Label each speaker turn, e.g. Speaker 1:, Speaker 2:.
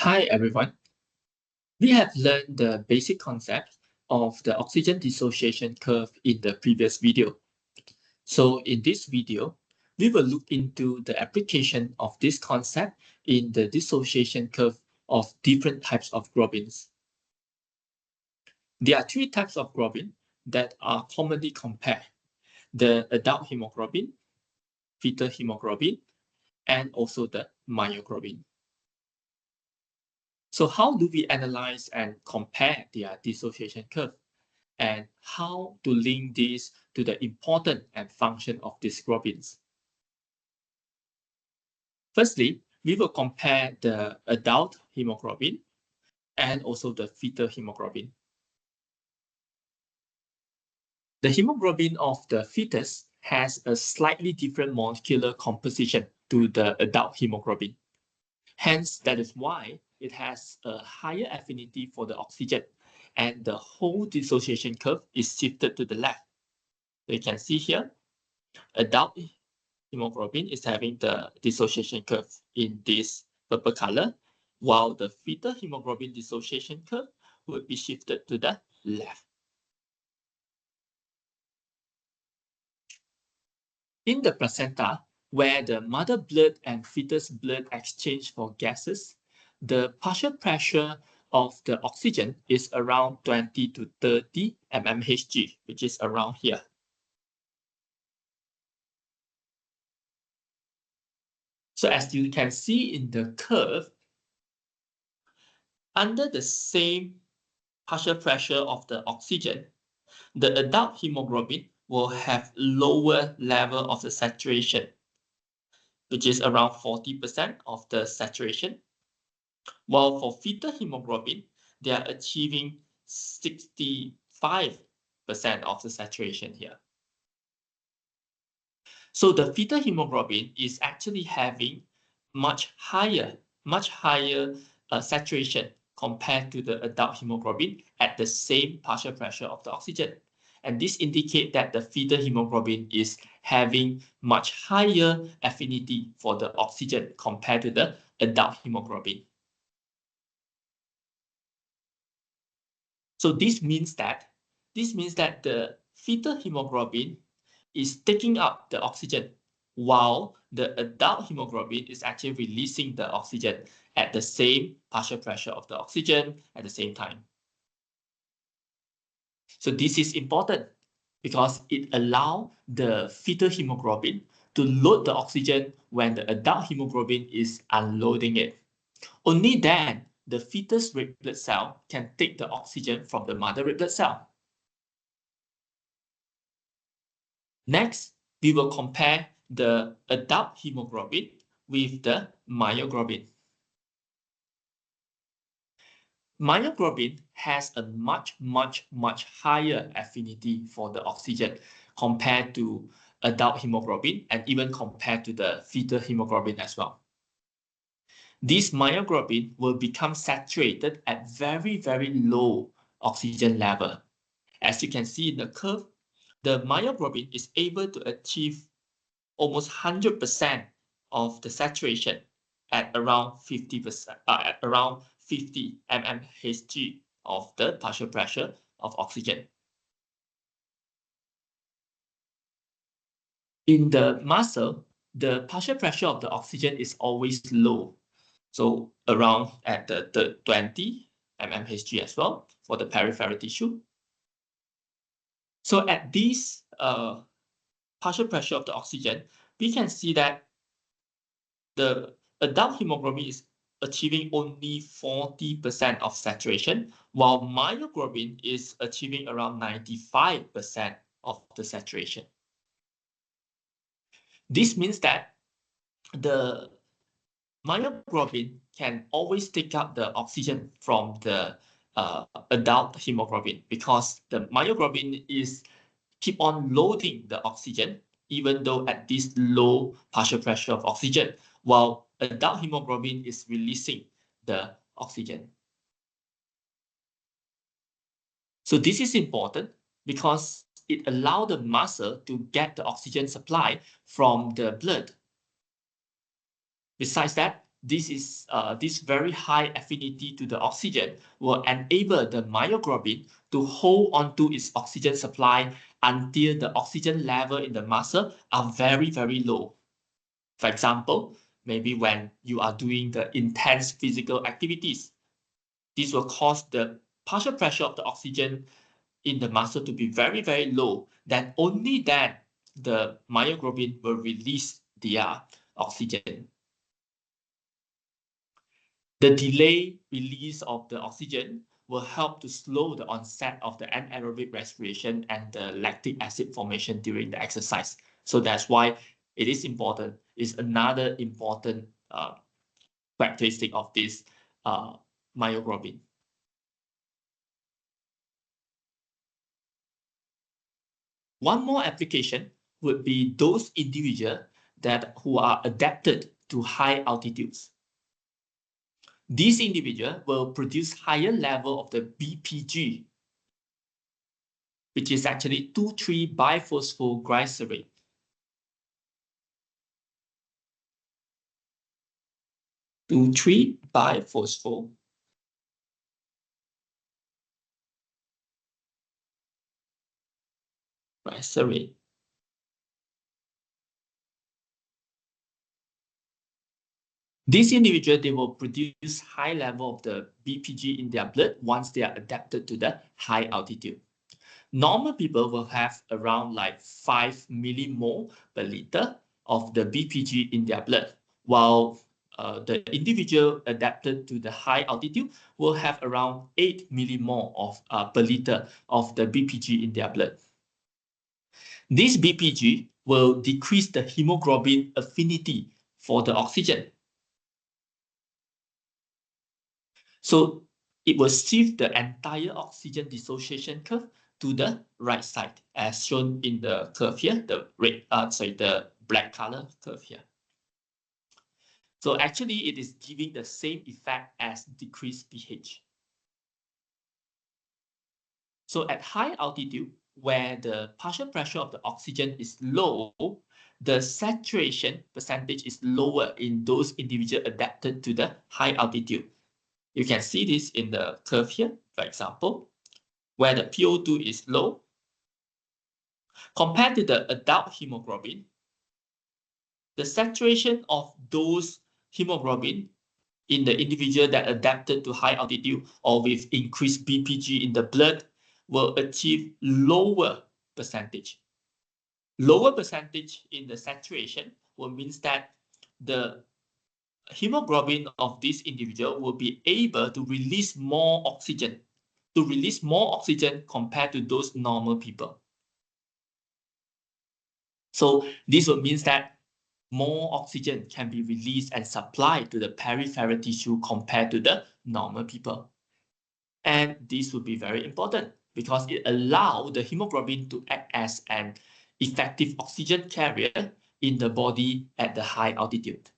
Speaker 1: Hi everyone. We have learned the basic concept of the oxygen dissociation curve in the previous video. So in this video, we will look into the application of this concept in the dissociation curve of different types of globins. There are three types of globin that are commonly compared: the adult hemoglobin, fetal hemoglobin, and also the myoglobin. So how do we analyze and compare their dissociation curve, and how to link this to the importance and function of these globins? Firstly, we will compare the adult hemoglobin and also the fetal hemoglobin. The hemoglobin of the fetus has a slightly different molecular composition to the adult hemoglobin. Hence, that is why it has a higher affinity for the oxygen, and the whole dissociation curve is shifted to the left. So you can see here, adult hemoglobin is having the dissociation curve in this purple color, while the fetal hemoglobin dissociation curve would be shifted to the left. In the placenta, where the mother blood and fetus blood exchange for gases, the partial pressure of the oxygen is around 20 to 30 mmHg, which is around here. So as you can see in the curve, under the same partial pressure of the oxygen, the adult hemoglobin will have lower level of the saturation, which is around 40% of the saturation. While for fetal hemoglobin, they are achieving 65% of the saturation here. So the fetal hemoglobin is actually having much higher saturation compared to the adult hemoglobin at the same partial pressure of the oxygen. And this indicates that the fetal hemoglobin is having much higher affinity for the oxygen compared to the adult hemoglobin. So this means that the fetal hemoglobin is taking up the oxygen, while the adult hemoglobin is actually releasing the oxygen at the same partial pressure of the oxygen at the same time. So this is important because it allows the fetal hemoglobin to load the oxygen when the adult hemoglobin is unloading it. Only then the fetus red blood cell can take the oxygen from the mother red blood cell. Next, we will compare the adult hemoglobin with the myoglobin. Myoglobin has a much higher affinity for the oxygen compared to adult hemoglobin, and even compared to the fetal hemoglobin as well. This myoglobin will become saturated at very low oxygen level. As you can see in the curve, the myoglobin is able to achieve almost 100% of the saturation at around 50%, at around 50 mmHg of the partial pressure of oxygen. In the muscle, the partial pressure of the oxygen is always low, so around at the 20 mmHg as well for the peripheral tissue. So at this partial pressure of the oxygen, we can see that the adult hemoglobin is achieving only 40% of saturation, while myoglobin is achieving around 95% of the saturation. This means that the myoglobin can always take up the oxygen from the adult hemoglobin, because the myoglobin is keep on loading the oxygen even though at this low partial pressure of oxygen, while adult hemoglobin is releasing the oxygen. So this is important because it allows the muscle to get the oxygen supply from the blood. Besides that, this very high affinity to the oxygen will enable the myoglobin to hold onto its oxygen supply until the oxygen level in the muscle are very, very low. For example, maybe when you are doing the intense physical activities, this will cause the partial pressure of the oxygen in the muscle to be very, very low. Then only then the myoglobin will release their oxygen. The delayed release of the oxygen will help to slow the onset of the anaerobic respiration and the lactic acid formation during the exercise. So that's why it is important. It's another important characteristic of this myoglobin. One more application would be those individuals who are adapted to high altitudes. These individuals will produce higher level of the BPG, which is actually 2,3-biphosphogyserate. Two-three biphosphogyserate. These individuals, they will produce high level of the BPG in their blood once they are adapted to the high altitude. Normal people will have around like 5 millimole per liter of the BPG in their blood, while the individual adapted to the high altitude will have around 8 millimole per liter of the BPG in their blood. This BPG will decrease the hemoglobin affinity for the oxygen. So it will shift the entire oxygen dissociation curve to the right side, as shown in the curve here, the black color curve here. So actually, it is giving the same effect as decreased pH. So at high altitude, where the partial pressure of the oxygen is low, the saturation percentage is lower in those individuals adapted to the high altitude. You can see this in the curve here, for example, where the PO2 is low. Compared to the adult hemoglobin, the saturation of those hemoglobin in the individual that adapted to high altitude or with increased BPG in the blood will achieve lower percentage. Lower percentage in the saturation will mean that the hemoglobin of this individual will be able to release more oxygen, compared to those normal people. So this will mean that more oxygen can be released and supplied to the peripheral tissue compared to the normal people. And this would be very important because it allows the hemoglobin to act as an effective oxygen carrier in the body at the high altitude.